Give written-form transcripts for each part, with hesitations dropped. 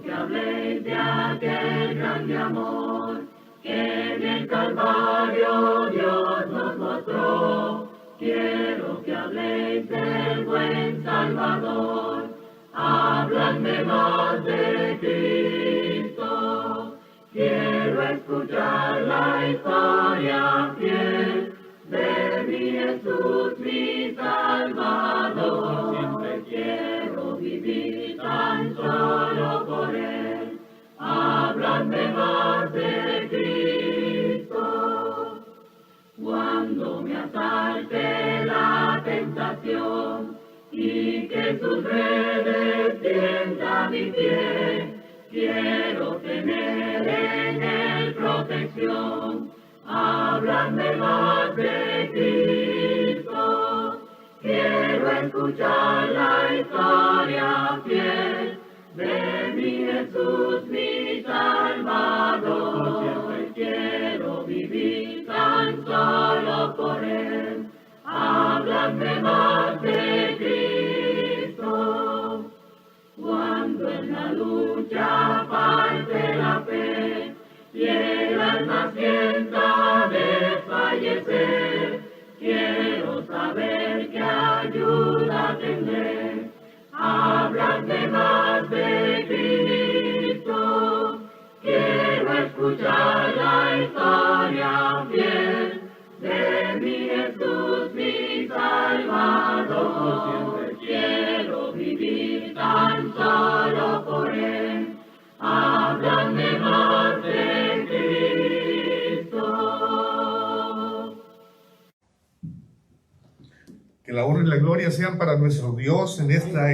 que habléis de aquel grande amor que en el Calvario Dios nos mostró. Quiero que habléis del buen Salvador, habladme más de Cristo. Quiero escuchar la historia fiel de mi Jesús, mi Salvador. Siempre quiero vivir tan solo por Él. Habladme más de Cristo. Cuando me asalte la tentación y que sus redes tienda mi pie, quiero tener en Él protección. Háblame más de Cristo. Quiero escuchar la historia fiel de mi Jesús, mi Salvador. Siempre quiero vivir tan solo por Él. Háblame más de Cristo. Cuando en la lucha falte la fe y el alma sienta desfallecer, quiero saber qué ayuda tendré. Háblame más de Cristo. Quiero escuchar la historia fiel de mi Jesús, mi Salvador. Siempre quiero vivir tan solo por Él. Háblame más de Cristo. Que la honra y la gloria sean para nuestro Dios en esta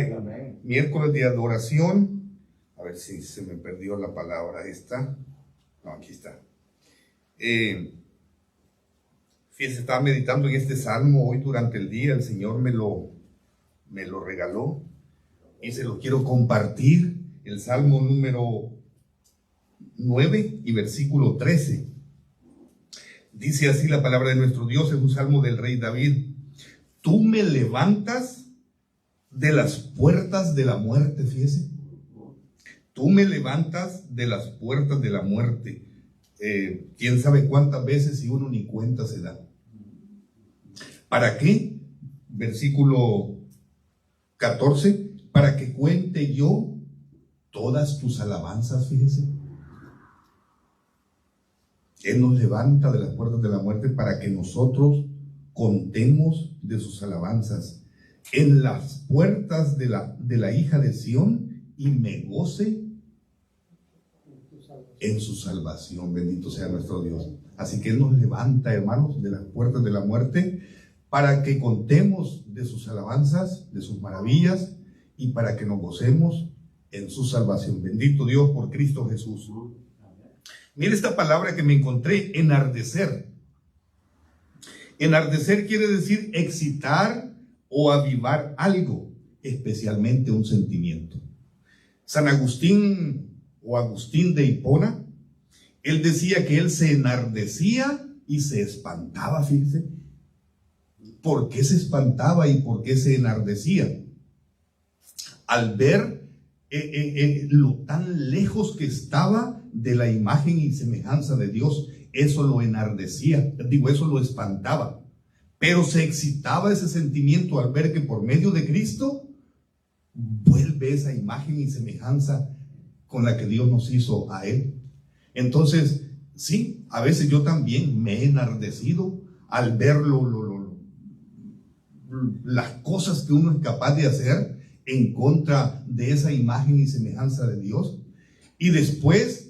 miércoles de adoración. A ver si se me perdió la palabra esta. No, aquí está. Fíjense, estaba meditando en este salmo hoy durante el día. El Señor me lo regaló y se lo quiero compartir. El salmo número 9 y versículo 13. Dice así la palabra de nuestro Dios, es un salmo del rey David. Tú me levantas de las puertas de la muerte, fíjese. Tú me levantas de las puertas de la muerte. Quién sabe cuántas veces y uno ni cuenta se da. ¿Para qué? Versículo 14. Para que cuente yo todas tus alabanzas, fíjese. Él nos levanta de las puertas de la muerte para que nosotros contemos de sus alabanzas en las puertas de la hija de Sión y me goce en su salvación. Bendito sea nuestro Dios. Así que Él nos levanta, hermanos, de las puertas de la muerte para que contemos de sus alabanzas, de sus maravillas y para que nos gocemos en su salvación. Bendito Dios por Cristo Jesús. Mire esta palabra que me encontré, enardecer. Enardecer quiere decir excitar o avivar algo, especialmente un sentimiento. San Agustín o Agustín de Hipona, él decía que él se enardecía y se espantaba, fíjense. ¿Por qué se espantaba y por qué se enardecía? Al ver lo tan lejos que estaba de la imagen y semejanza de Dios, eso lo enardecía, eso lo espantaba. Pero se excitaba ese sentimiento al ver que por medio de Cristo vuelve esa imagen y semejanza con la que Dios nos hizo a Él. Entonces, sí, a veces yo también me he enardecido al ver las cosas que uno es capaz de hacer en contra de esa imagen y semejanza de Dios. Y después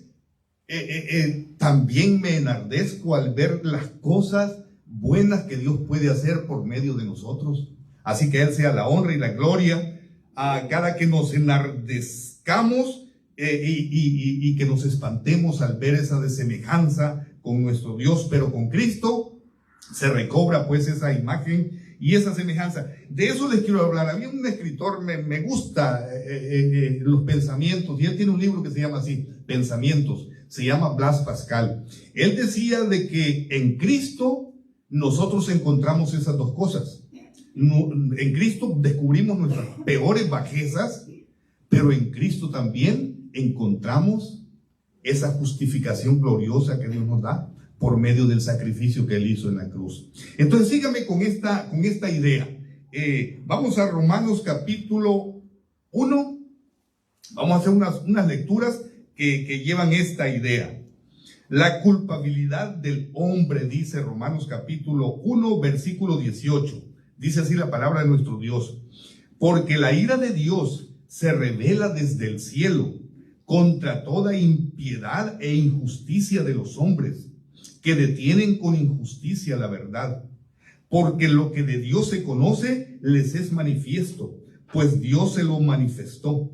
también me enardezco al ver las cosas buenas que Dios puede hacer por medio de nosotros. Así que a Él sea la honra y la gloria a cada que nos enardezcamos y que nos espantemos al ver esa desemejanza con nuestro Dios, pero con Cristo se recobra pues esa imagen y esa semejanza. De eso les quiero hablar. Había un escritor, me gusta los pensamientos, y él tiene un libro que se llama así, Pensamientos, se llama Blas Pascal. Él decía de que en Cristo nosotros encontramos esas dos cosas. En Cristo descubrimos nuestras peores bajezas, pero en Cristo también encontramos esa justificación gloriosa que Dios nos da por medio del sacrificio que Él hizo en la cruz. Entonces sígame con esta idea. Vamos a Romanos capítulo 1. Vamos a hacer unas lecturas que llevan esta idea. La culpabilidad del hombre, dice Romanos capítulo 1, versículo 18. Dice así la palabra de nuestro Dios. Porque la ira de Dios se revela desde el cielo contra toda impiedad e injusticia de los hombres, que detienen con injusticia la verdad. Porque lo que de Dios se conoce les es manifiesto, pues Dios se lo manifestó.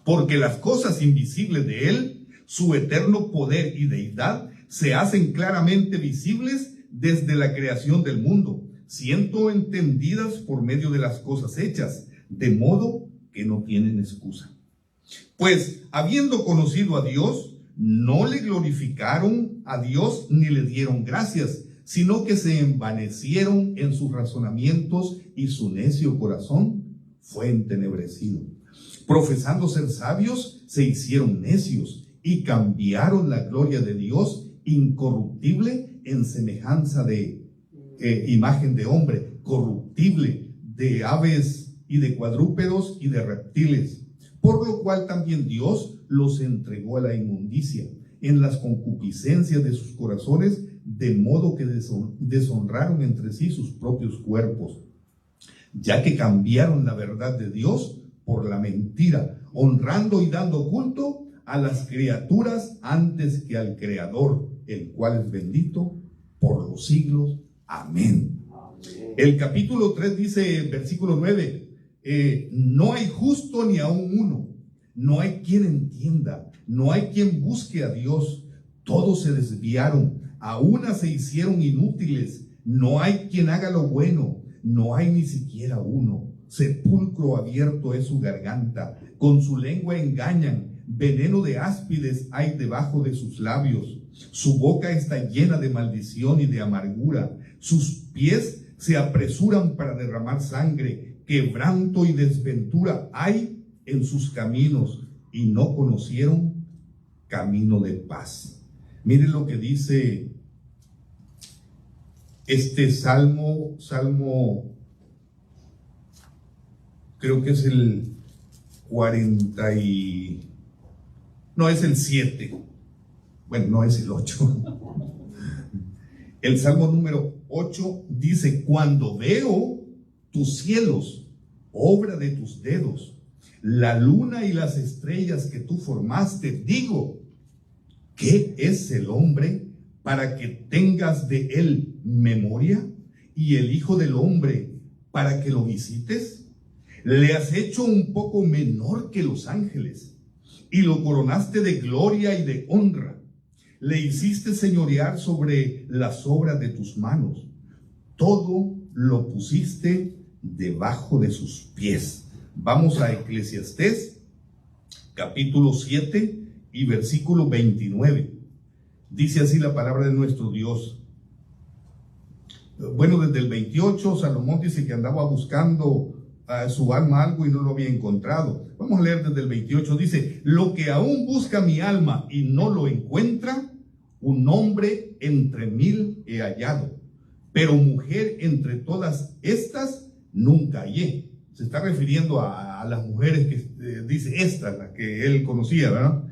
Porque las cosas invisibles de Él, su eterno poder y deidad, se hacen claramente visibles desde la creación del mundo, siendo entendidas por medio de las cosas hechas, de modo que no tienen excusa. Pues, habiendo conocido a Dios, no le glorificaron a Dios ni le dieron gracias, sino que se envanecieron en sus razonamientos y su necio corazón fue entenebrecido. Profesando ser sabios, se hicieron necios y cambiaron la gloria de Dios incorruptible en semejanza de imagen de hombre, corruptible, de aves y de cuadrúpedos y de reptiles. Por lo cual también Dios los entregó a la inmundicia en las concupiscencias de sus corazones, de modo que deshonraron entre sí sus propios cuerpos, ya que cambiaron la verdad de Dios por la mentira, honrando y dando culto a las criaturas antes que al Creador, el cual es bendito por los siglos. Amén. El capítulo 3 dice, versículo 9, no hay justo ni aun uno, no hay quien entienda, no hay quien busque a Dios, todos se desviaron, a una se hicieron inútiles, no hay quien haga lo bueno, no hay ni siquiera uno. Sepulcro abierto es su garganta, con su lengua engañan, veneno de áspides hay debajo de sus labios. Su boca está llena de maldición y de amargura, sus pies se apresuran para derramar sangre, quebranto y desventura hay en sus caminos, y no conocieron camino de paz. Miren lo que dice este salmo, creo que es el 7. Bueno, no es el 8. El salmo número 8 dice: cuando veo tus cielos, obra de tus dedos, la luna y las estrellas que tú formaste, digo, ¿qué es el hombre para que tengas de él memoria? Y el hijo del hombre para que lo visites. Le has hecho un poco menor que los ángeles y lo coronaste de gloria y de honra. Le hiciste señorear sobre las obras de tus manos. Todo lo pusiste debajo de sus pies. Vamos a Eclesiastés, capítulo 7 y versículo 29. Dice así la palabra de nuestro Dios. Bueno, desde el 28, Salomón dice que andaba buscando a su alma algo y no lo había encontrado. Vamos a leer desde el 28. Dice: lo que aún busca mi alma y no lo encuentra, un hombre entre 1000 he hallado, pero mujer entre todas estas nunca hallé. Se está refiriendo a las mujeres que dice estas, las que él conocía, ¿verdad?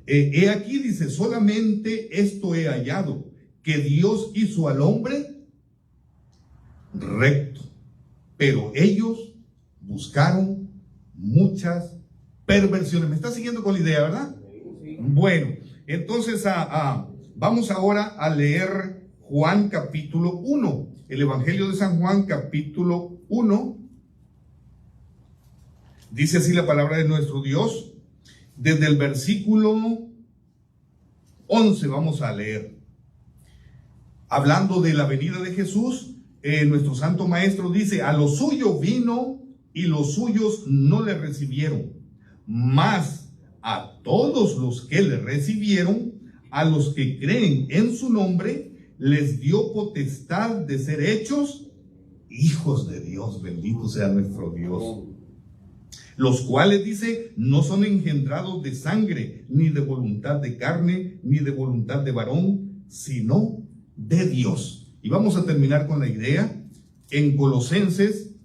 He aquí, dice, solamente esto he hallado, que Dios hizo al hombre recto, pero ellos buscaron muchas perversiones. ¿Me está siguiendo con la idea, verdad? Sí. Bueno, entonces vamos ahora a leer Juan capítulo 1, el Evangelio de San Juan capítulo 1. Dice así la palabra de nuestro Dios, desde el versículo 11 vamos a leer. Hablando de la venida de Jesús, nuestro santo maestro dice: a lo suyo vino y los suyos no le recibieron, mas a todos los que le recibieron, a los que creen en su nombre, les dio potestad de ser hechos hijos de Dios. Bendito sea nuestro Dios. los cuales, dice, no son engendrados de sangre, ni de voluntad de carne, ni de voluntad de varón, sino de Dios. Y vamos a terminar con la idea en Colosenses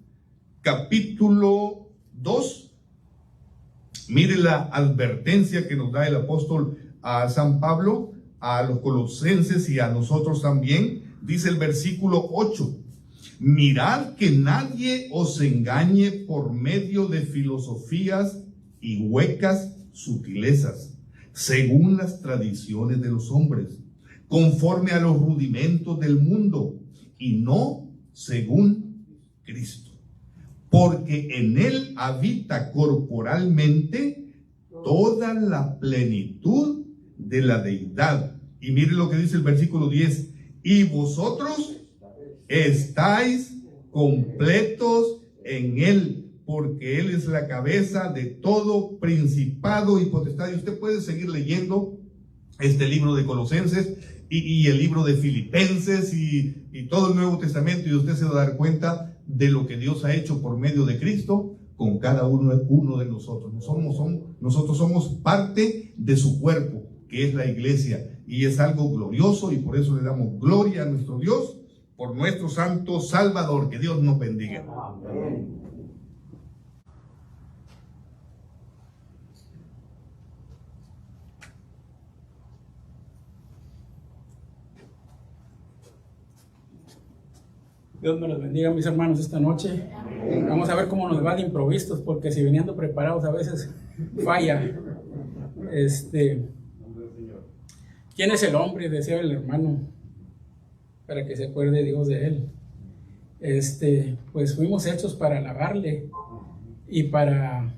capítulo 2. Mire la advertencia que nos da el apóstol a San Pablo, a los colosenses y a nosotros también. Dice el versículo 8: mirad que nadie os engañe por medio de filosofías y huecas sutilezas, según las tradiciones de los hombres, conforme a los rudimentos del mundo, y no según Cristo. Porque en él habita corporalmente toda la plenitud de la deidad. Y mire lo que dice el versículo 10: y vosotros estáis completos en él, porque él es la cabeza de todo principado y potestad. Y usted puede seguir leyendo este libro de Colosenses y el libro de Filipenses y todo el Nuevo Testamento, y usted se va a dar cuenta de lo que Dios ha hecho por medio de Cristo con cada uno de nosotros. Nosotros somos parte de su cuerpo, que es la iglesia, y es algo glorioso, y por eso le damos gloria a nuestro Dios por nuestro santo Salvador. Que Dios nos bendiga. Amén. Dios me los bendiga, mis hermanos, esta noche. Vamos a ver cómo nos va de improvisos, porque si viniendo preparados a veces falla. ¿Quién es el hombre? Decía el hermano, para que se acuerde Dios de él. Pues fuimos hechos para alabarle, y para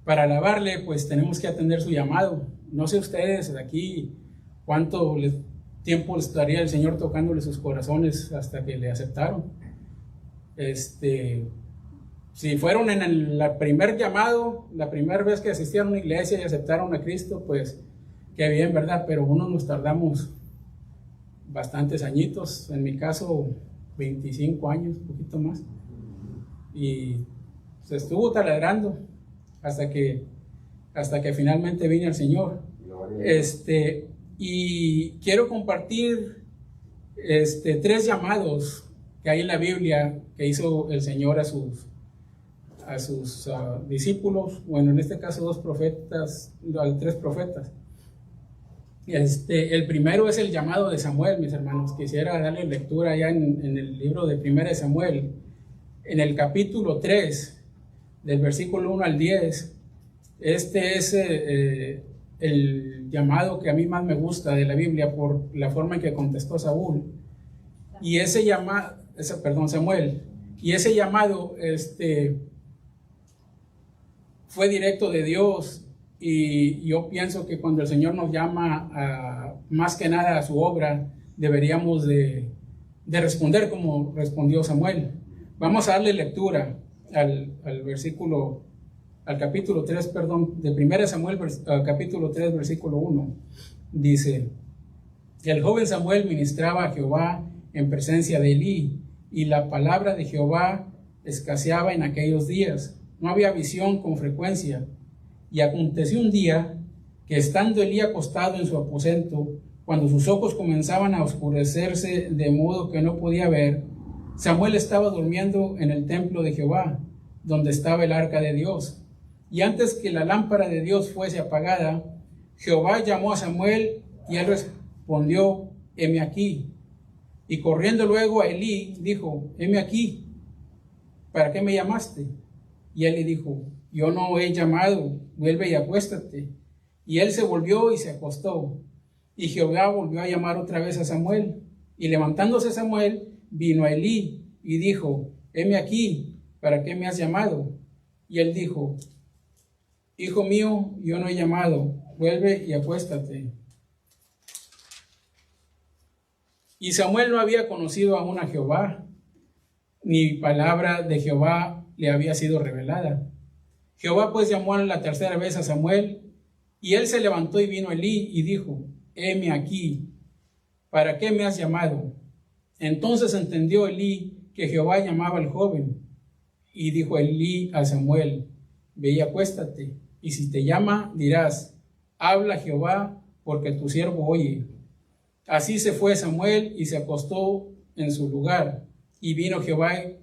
alabarle pues tenemos que atender su llamado. No sé ustedes aquí cuánto tiempo les daría el Señor tocándole sus corazones hasta que le aceptaron. Si fueron en el primer llamado, la primera vez que asistieron a una iglesia y aceptaron a Cristo, pues qué bien, ¿verdad? Pero unos nos tardamos bastantes añitos, en mi caso 25 años, un poquito más, y se estuvo taladrando hasta que finalmente vino el Señor. Y quiero compartir 3 llamados que hay en la Biblia que hizo el Señor a sus discípulos, bueno, en este caso 2 profetas, 3 profetas. El primero es el llamado de Samuel, mis hermanos. Quisiera darle lectura ya en el libro de 1 de Samuel, en el capítulo 3, del versículo 1 al 10. Este es el llamado que a mí más me gusta de la Biblia por la forma en que contestó Saúl. Y Samuel. Y ese llamado fue directo de Dios. Y yo pienso que cuando el Señor nos llama más que nada a su obra, deberíamos de responder como respondió Samuel. Vamos a darle lectura al capítulo 3, de 1 Samuel, capítulo 3, versículo 1. Dice: el joven Samuel ministraba a Jehová en presencia de Elí, y la palabra de Jehová escaseaba en aquellos días. No había visión con frecuencia. Y aconteció un día que, estando Elí acostado en su aposento, cuando sus ojos comenzaban a oscurecerse de modo que no podía ver, Samuel estaba durmiendo en el templo de Jehová, donde estaba el arca de Dios. Y antes que la lámpara de Dios fuese apagada, Jehová llamó a Samuel, y él respondió: heme aquí. Y corriendo luego a Elí, dijo: heme aquí, ¿para qué me llamaste? Y él le dijo: yo no he llamado, vuelve y acuéstate. Y él se volvió y se acostó. Y Jehová volvió a llamar otra vez a Samuel. Y levantándose Samuel, vino a Elí y dijo: heme aquí, ¿para qué me has llamado? Y él dijo: hijo mío, yo no he llamado, vuelve y acuéstate. Y Samuel no había conocido aún a Jehová, ni palabra de Jehová le había sido revelada. Jehová pues llamó a la tercera vez a Samuel, y él se levantó y vino a Elí y dijo: heme aquí, ¿para qué me has llamado? Entonces entendió Elí que Jehová llamaba al joven, y dijo Elí a Samuel: ve y acuéstate, y si te llama, dirás, habla Jehová, porque tu siervo oye. Así se fue Samuel y se acostó en su lugar, y vino Jehová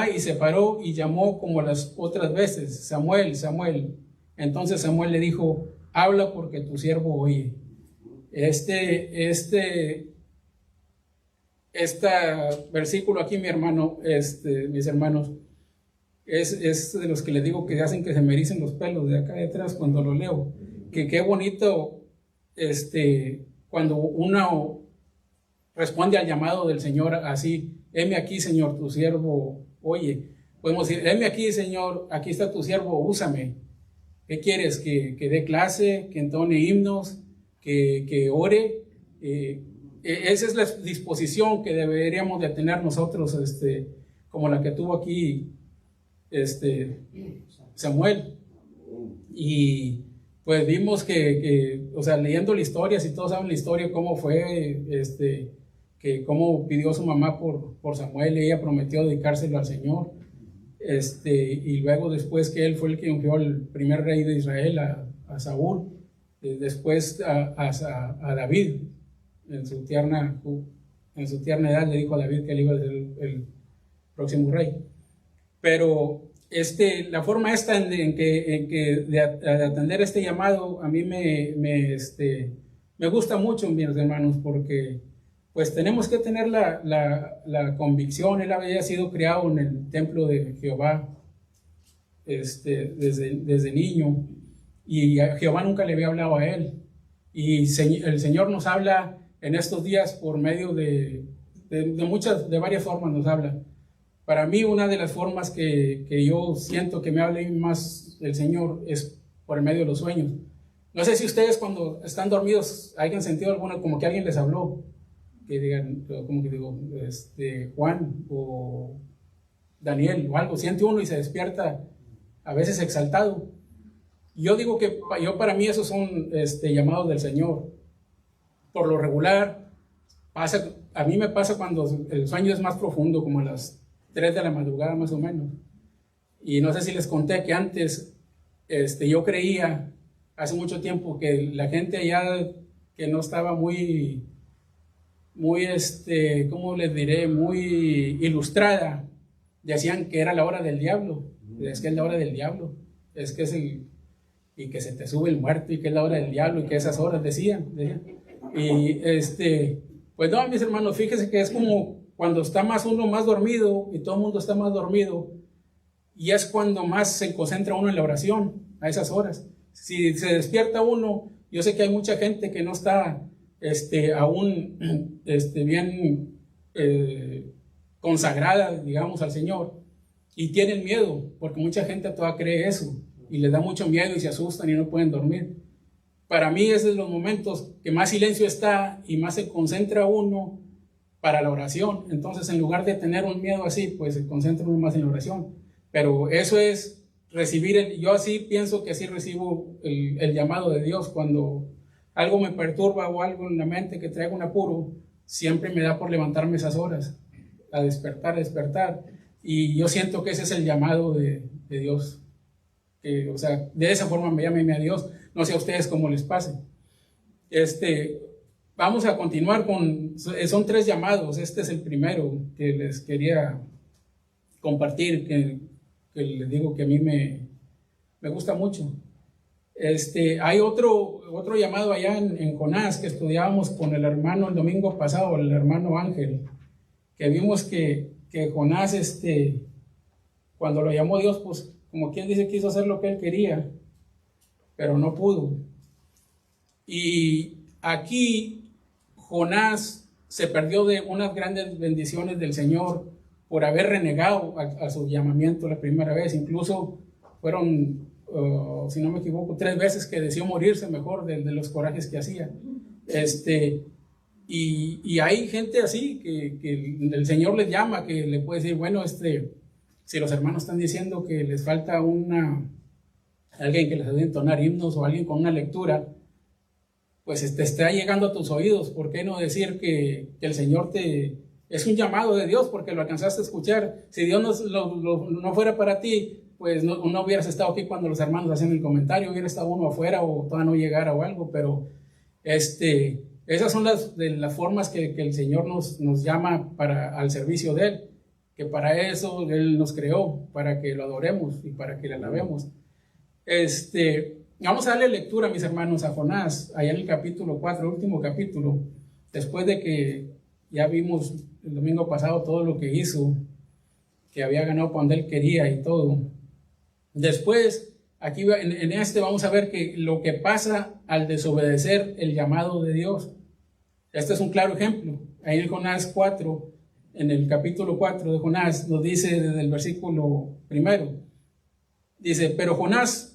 y se paró y llamó como las otras veces, Samuel, Samuel. Entonces Samuel le dijo, habla porque tu siervo oye. Este versículo aquí, mis hermanos, es de los que les digo que hacen que se me ericen los pelos de acá detrás cuando lo leo. Que qué bonito, cuando uno responde al llamado del Señor así, heme aquí, Señor, tu siervo oye. Podemos decir, heme aquí, Señor, aquí está tu siervo, úsame. ¿Qué quieres? ¿Que dé clase? ¿Que entone himnos? ¿Que ore? Esa es la disposición que deberíamos de tener nosotros, como la que tuvo aquí Samuel. Y pues vimos que o sea, leyendo la historia, si todos saben la historia, cómo fue, que cómo pidió a su mamá por Samuel, y ella prometió dedicárselo al Señor. Y luego después que él fue el que ungió al primer rey de Israel, a Saúl, después a David, en su tierna edad le dijo a David que él iba a ser el próximo rey. Pero la forma esta en que de atender este llamado a mí me gusta mucho, mis hermanos, porque pues tenemos que tener la convicción. Él había sido criado en el templo de Jehová desde niño, y a Jehová nunca le había hablado a él, y el Señor nos habla en estos días por medio de varias formas nos habla. Para mí, una de las formas que yo siento que me habla más el Señor es por el medio de los sueños. No sé si ustedes cuando están dormidos hayan sentido alguna, como que alguien les habló, que digan, como que digo, Juan o Daniel o algo, siente uno y se despierta a veces exaltado. Yo digo que para mí esos son llamados del Señor. Por lo regular, a mí me pasa cuando el sueño es más profundo, como a las 3 de la madrugada más o menos. Y no sé si les conté que antes yo creía, hace mucho tiempo, que la gente ya que no estaba muy ¿cómo les diré? Muy ilustrada, decían que era la hora del diablo. Es que es la hora del diablo, es que y que se te sube el muerto, y que es la hora del diablo, y que esas horas decían. Y pues no, mis hermanos, fíjense que es como cuando está uno más dormido, y todo el mundo está más dormido, y es cuando más se concentra uno en la oración, a esas horas. Si se despierta uno, yo sé que hay mucha gente que no está aún bien consagrada, digamos, al Señor, y tienen miedo, porque mucha gente todavía cree eso, y les da mucho miedo y se asustan y no pueden dormir. Para mí, esos son los momentos que más silencio está y más se concentra uno para la oración. Entonces, en lugar de tener un miedo así, pues se concentra uno más en la oración. Pero eso es recibir, yo así pienso que así recibo el llamado de Dios. Cuando algo me perturba o algo en la mente que traiga un apuro, siempre me da por levantarme esas horas, a despertar. Y yo siento que ese es el llamado de Dios. O sea, de esa forma me llamen a Dios. No sé a ustedes cómo les pase. Vamos a continuar son 3 llamados. Este es el primero que les quería compartir, que les digo que a mí me gusta mucho. Hay otro llamado allá en Jonás, que estudiábamos con el hermano el domingo pasado, el hermano Ángel, que vimos que Jonás, cuando lo llamó Dios, pues como quien dice, quiso hacer lo que él quería, pero no pudo. Y aquí Jonás se perdió de unas grandes bendiciones del Señor por haber renegado a su llamamiento la primera vez. Incluso fueron, si no me equivoco, 3 veces que decidió morirse mejor de los corajes que hacía. Y hay gente así que el Señor les llama, que le puede decir, bueno, si los hermanos están diciendo que les falta alguien que les ayude a entonar himnos, o alguien con una lectura, pues te está llegando a tus oídos. ¿Por qué no decir que el Señor es un llamado de Dios porque lo alcanzaste a escuchar? Si Dios no fuera para ti, pues no hubieras estado aquí cuando los hermanos hacían el comentario, hubiera estado uno afuera o todavía no llegara o algo, pero esas son las formas que el Señor nos llama al servicio de Él, que para eso Él nos creó, para que lo adoremos y para que le alabemos. Vamos a darle lectura, mis hermanos, a Jonás, allá en el capítulo 4, el último capítulo, después de que ya vimos el domingo pasado todo lo que hizo, que había ganado cuando Él quería y todo. Después, aquí vamos a ver que lo que pasa al desobedecer el llamado de Dios. Este es un claro ejemplo. Ahí en Jonás 4, en el capítulo 4 de Jonás, nos dice desde el versículo 1, dice, pero Jonás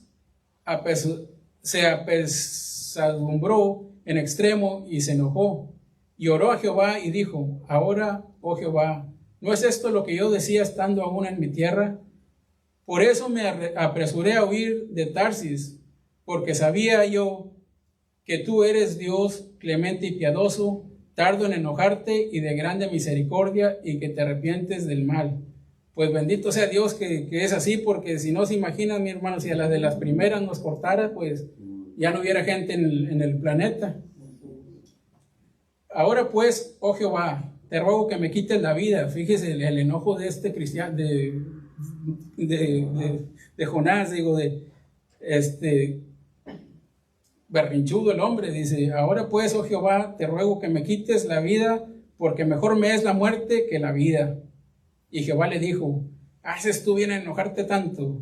se apesadumbró en extremo y se enojó, y oró a Jehová y dijo, ahora, oh Jehová, ¿no es esto lo que yo decía estando aún en mi tierra? Por eso me apresuré a huir de Tarsis, porque sabía yo que tú eres Dios clemente y piadoso, tardo en enojarte y de grande misericordia, y que te arrepientes del mal. Pues bendito sea Dios que es así, porque si no se imaginan, mi hermano, si a la de las primeras nos cortara, pues ya no hubiera gente en el planeta. Ahora pues, oh Jehová, te ruego que me quites la vida. Fíjese el enojo de este cristiano, de Jonás, berrinchudo el hombre. Dice, ahora pues, oh Jehová, te ruego que me quites la vida, porque mejor me es la muerte que la vida. Y Jehová le dijo, ¿haces tú bien en enojarte tanto?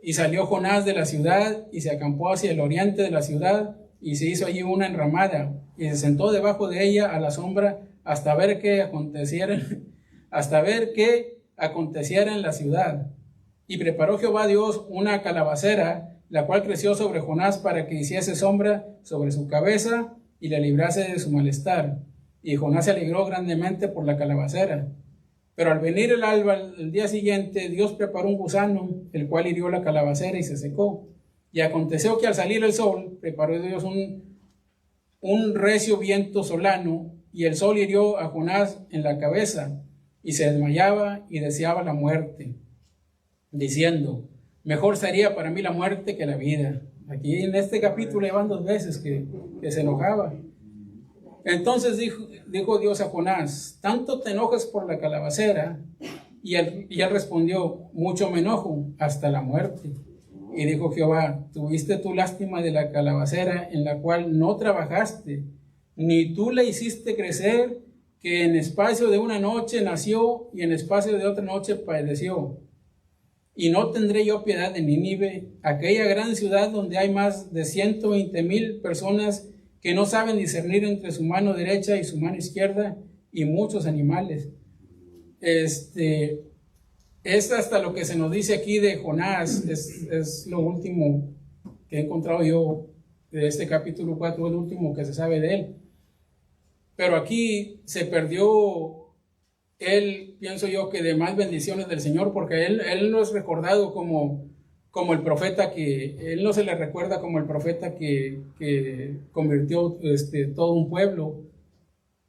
Y salió Jonás de la ciudad y se acampó hacia el oriente de la ciudad y se hizo allí una enramada y se sentó debajo de ella a la sombra hasta ver qué aconteciera en la ciudad. Y preparó Jehová Dios una calabacera, la cual creció sobre Jonás para que hiciese sombra sobre su cabeza y le librase de su malestar. Y Jonás se alegró grandemente por la calabacera. Pero al venir el alba, el día siguiente, Dios preparó un gusano, el cual hirió la calabacera y se secó. Y aconteció que al salir el sol, preparó Dios un recio viento solano, y el sol hirió a Jonás en la cabeza, y se desmayaba y deseaba la muerte, diciendo, mejor sería para mí la muerte que la vida. Aquí en este capítulo van 2 veces que se enojaba. Entonces dijo Dios a Jonás, ¿tanto te enojas por la calabacera? Y él respondió, mucho me enojo, hasta la muerte. Y dijo Jehová, ¿tuviste tú lástima de la calabacera en la cual no trabajaste, ni tú la hiciste crecer, que en espacio de una noche nació y en espacio de otra noche padeció? Y no tendré yo piedad de Nínive, aquella gran ciudad donde hay más de 120,000 personas que no saben discernir entre su mano derecha y su mano izquierda, y muchos animales. Es hasta lo que se nos dice aquí de Jonás, es lo último que he encontrado yo de este capítulo 4, el último que se sabe de él. Pero aquí se perdió él, pienso yo, que de más bendiciones del Señor, porque él no es recordado como el profeta él no se le recuerda como el profeta que convirtió todo un pueblo,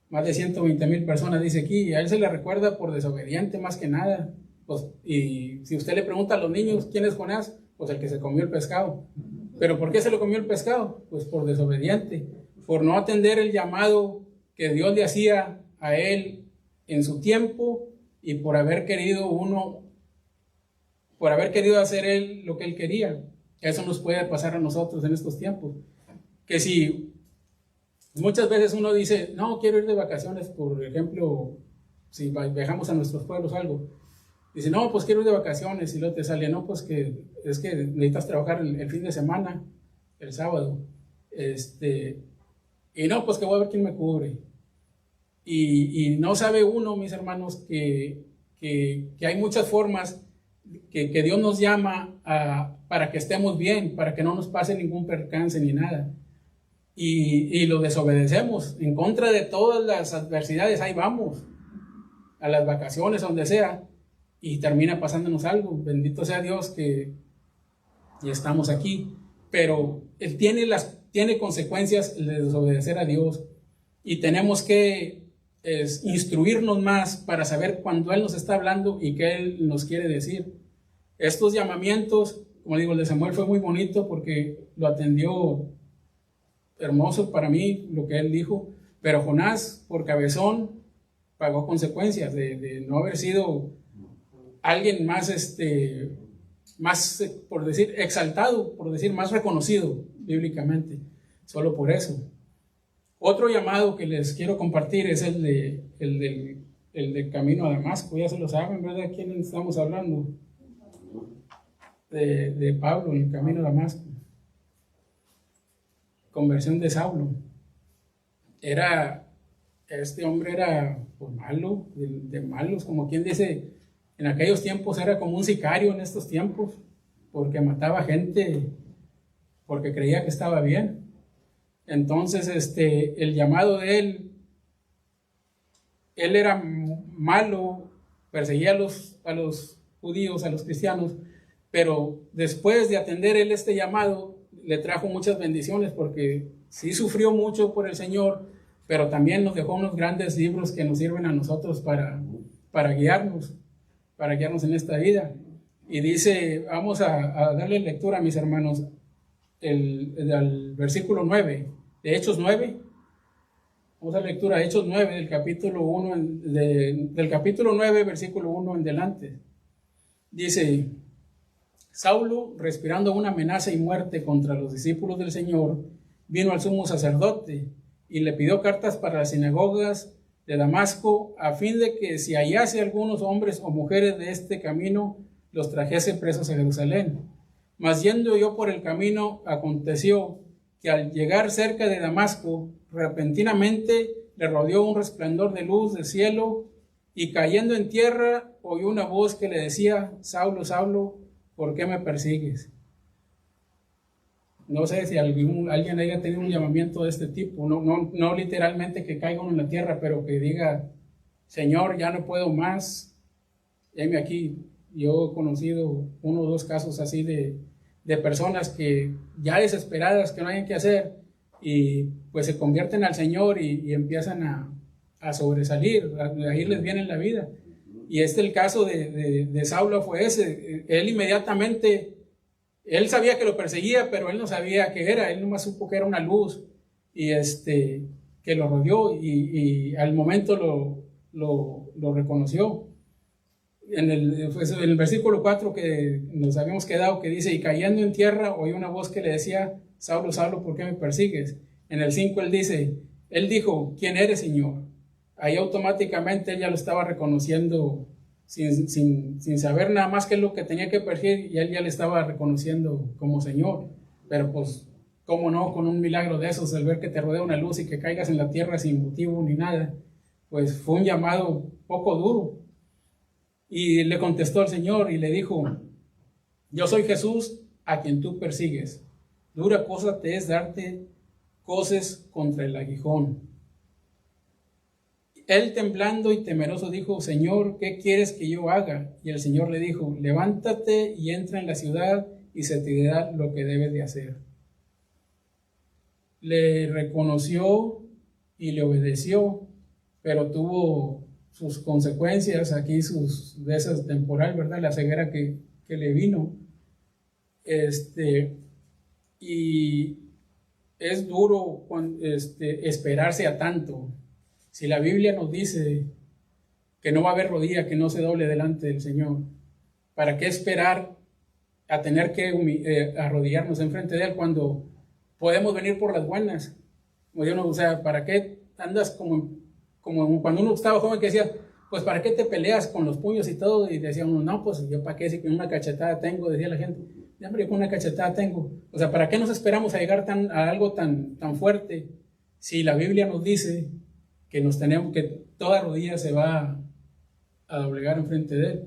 más de 120,000 personas dice aquí, y a él se le recuerda por desobediente más que nada. Pues, y si usted le pregunta a los niños quién es Jonás, pues el que se comió el pescado. ¿Pero por qué se lo comió el pescado? Pues por desobediente, por no atender el llamado que Dios le hacía a él en su tiempo, y por haber querido hacer él lo que él quería. Eso nos puede pasar a nosotros en estos tiempos. Que si muchas veces uno dice, no, quiero ir de vacaciones, por ejemplo, si viajamos a nuestros pueblos o algo, dice, no, pues quiero ir de vacaciones, y luego te sale, no, pues que es que necesitas trabajar el fin de semana, el sábado, y no, pues que voy a ver quién me cubre. Y no sabe uno, mis hermanos, que hay muchas formas que Dios nos llama para que estemos bien, para que no nos pase ningún percance ni nada. Y lo desobedecemos en contra de todas las adversidades. Ahí vamos, a las vacaciones, donde sea, y termina pasándonos algo. Bendito sea Dios que ya estamos aquí. Pero Él tiene consecuencias de desobedecer a Dios, y tenemos que instruirnos más para saber cuando Él nos está hablando y qué Él nos quiere decir. Estos llamamientos, como digo, el de Samuel fue muy bonito porque lo atendió hermoso para mí, lo que él dijo, pero Jonás, por cabezón, pagó consecuencias de no haber sido alguien más, más, por decir, exaltado, por decir, más reconocido bíblicamente, solo por eso. Otro llamado que les quiero compartir es el del camino a Damasco. Ya se lo saben, ¿verdad? ¿Quién estamos hablando? De Pablo en el camino a Damasco. Conversión de Saulo. Este hombre era pues, malo, de malos, como quien dice, en aquellos tiempos era como un sicario en estos tiempos, porque mataba gente, porque creía que estaba bien. Entonces, el llamado de él era malo, perseguía a los judíos, a los cristianos, pero después de atender él este llamado, le trajo muchas bendiciones, porque sí sufrió mucho por el Señor, pero también nos dejó unos grandes libros que nos sirven a nosotros para guiarnos en esta vida. Y dice, vamos a darle lectura, mis hermanos, al versículo 9, de Hechos 9. Vamos a lectura de Hechos 9, del capítulo 1, del capítulo 9, versículo 1 en delante. Dice, Saulo, respirando una amenaza y muerte contra los discípulos del Señor, vino al sumo sacerdote y le pidió cartas para las sinagogas de Damasco, a fin de que si hallase algunos hombres o mujeres de este camino, los trajese presos a Jerusalén. Mas yendo yo por el camino, aconteció que al llegar cerca de Damasco, repentinamente le rodeó un resplandor de luz del cielo, y cayendo en tierra, oyó una voz que le decía, Saulo, Saulo, ¿por qué me persigues? No sé si alguien haya tenido un llamamiento de este tipo, no literalmente que caiga uno en la tierra, pero que diga, Señor, ya no puedo más, heme aquí. Yo he conocido 1 o 2 casos así de personas que ya desesperadas, que no hay qué hacer, y pues se convierten al Señor y empiezan a sobresalir, a irles bien en la vida. Y el caso de Saulo fue ese. Él inmediatamente, él sabía que lo perseguía, pero él no sabía qué era, él nomás supo que era una luz, y que lo rodeó, y al momento lo reconoció. En el versículo 4 que nos habíamos quedado, que dice, y cayendo en tierra, oyó una voz que le decía, Saulo, Saulo, ¿por qué me persigues? En el 5 él dijo, ¿quién eres, Señor? Ahí automáticamente él ya lo estaba reconociendo sin saber nada más qué es lo que tenía que perseguir, y él ya le estaba reconociendo como Señor. Pero pues, ¿cómo no? Con un milagro de esos, el ver que te rodea una luz y que caigas en la tierra sin motivo ni nada, pues fue un llamado poco duro. Y le contestó el Señor y le dijo, yo soy Jesús a quien tú persigues. Dura cosa te es darte coces contra el aguijón. Él, temblando y temeroso, dijo, Señor, ¿qué quieres que yo haga? Y el Señor le dijo, levántate y entra en la ciudad y se te dirá lo que debes de hacer. Le reconoció y le obedeció, pero tuvo sus consecuencias aquí, de esas temporal, ¿verdad? La ceguera que le vino. Y es duro esperarse a tanto. Si la Biblia nos dice que no va a haber rodilla que no se doble delante del Señor, ¿para qué esperar a tener que arrodillarnos enfrente de Él cuando podemos venir por las buenas? O sea, ¿para qué andas como cuando uno estaba joven que decía, pues ¿para qué te peleas con los puños y todo? Y decía uno, no, pues yo para qué, si con una cachetada tengo, decía la gente, ya hombre, con una cachetada tengo. O sea, ¿para qué nos esperamos a llegar a algo tan fuerte? Si la Biblia nos dice que toda rodilla se va a doblegar enfrente de Él.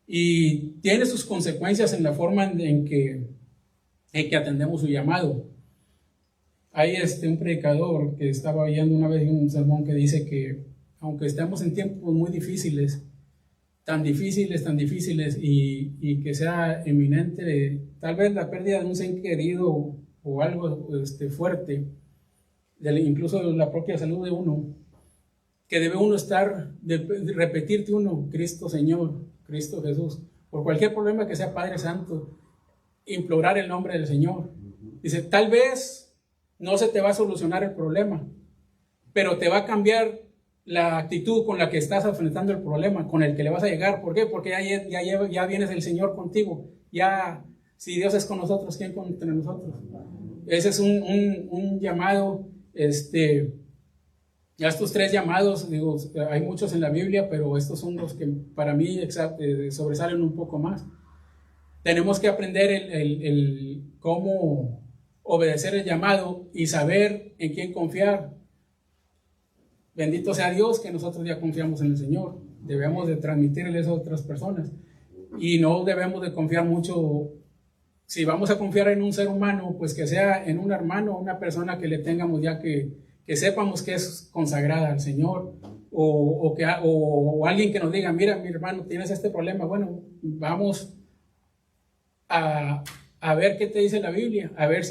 Y tiene sus consecuencias en la forma en que atendemos su llamado. Hay un predicador que estaba oyendo una vez un sermón que dice que aunque estamos en tiempos muy difíciles, tan difíciles y que sea eminente tal vez la pérdida de un ser querido o algo fuerte, incluso de la propia salud de uno, que debe uno repetirte Cristo Señor, Cristo Jesús, por cualquier problema que sea, Padre Santo, implorar el nombre del Señor. Dice, tal vez no se te va a solucionar el problema, pero te va a cambiar la actitud con la que estás enfrentando el problema, con el que le vas a llegar. ¿Por qué? Porque ya vienes el Señor contigo. Ya, si Dios es con nosotros, ¿quién contra nosotros? Ese es un llamado, ya estos 3 llamados, digo, hay muchos en la Biblia, pero estos son los que para mí sobresalen un poco más. Tenemos que aprender el cómo obedecer el llamado y saber en quién confiar. Bendito sea Dios que nosotros ya confiamos en el Señor. Debemos de transmitirle eso a otras personas. Y no debemos de confiar mucho. Si vamos a confiar en un ser humano, pues que sea en un hermano, una persona que le tengamos ya que sepamos que es consagrada al Señor. O alguien que nos diga, mira, mi hermano, tienes este problema. Bueno, vamos a ver qué te dice la Biblia, a ver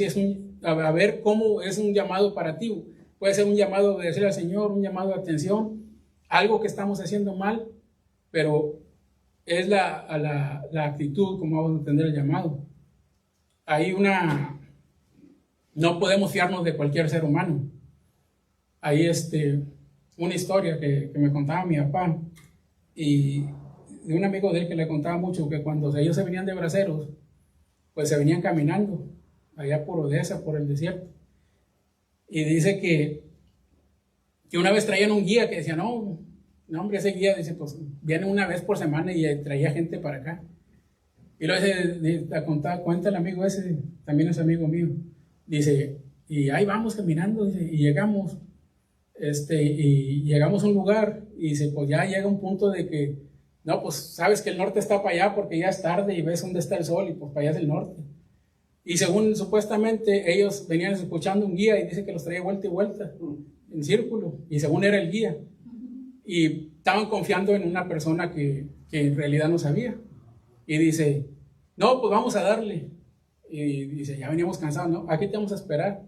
cómo es un llamado para ti. Puede ser un llamado a obedecer al Señor, un llamado de atención, algo que estamos haciendo mal, pero es la actitud como vamos a entender el llamado. No podemos fiarnos de cualquier ser humano. Hay una historia que me contaba mi papá, y de un amigo de él que le contaba mucho, que cuando ellos se venían de braceros, pues se venían caminando allá por Odessa, por el desierto. Y dice que una vez traían un guía que decía, no hombre, ese guía, dice, pues viene una vez por semana y traía gente para acá. Y luego cuenta el amigo ese, también es amigo mío, dice, y ahí vamos caminando, dice, y llegamos a un lugar, y dice, pues ya llega un punto de que, no, pues sabes que el norte está para allá porque ya es tarde y ves dónde está el sol, y pues para allá es el norte. Y según supuestamente ellos venían escuchando un guía y dice que los traía vuelta y vuelta en círculo, y según era el guía, y estaban confiando en una persona que en realidad no sabía. Y dice, no, pues vamos a darle. Y dice, ya veníamos cansados, ¿no? Aquí te vamos a esperar.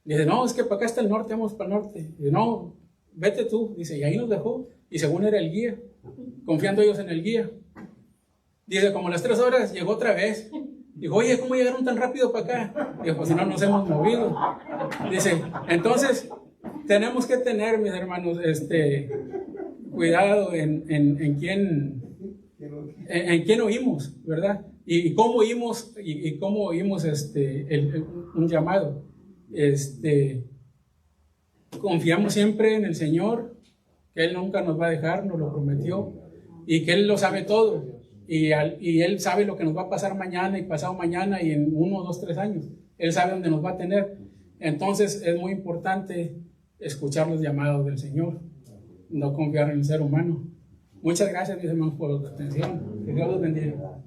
Dice, no, es que para acá está el norte, vamos para el norte. Dice, no, vete tú. Dice, y ahí nos dejó, y según era el guía, confiando ellos en el guía. Dice, como a las 3 horas llegó otra vez. Dijo, oye, ¿cómo llegaron tan rápido para acá? Dijo, pues si no nos hemos movido. Dice, entonces tenemos que tener, mis hermanos, cuidado en quién oímos, ¿verdad? Y cómo oímos, un llamado. Confiamos siempre en el Señor, que Él nunca nos va a dejar, nos lo prometió, y que Él lo sabe todo. Y Él sabe lo que nos va a pasar mañana y pasado mañana y en 1, 2, 3 años. Él sabe dónde nos va a tener. Entonces es muy importante escuchar los llamados del Señor, no confiar en el ser humano. Muchas gracias, mis hermanos, por la atención. Que Dios los bendiga.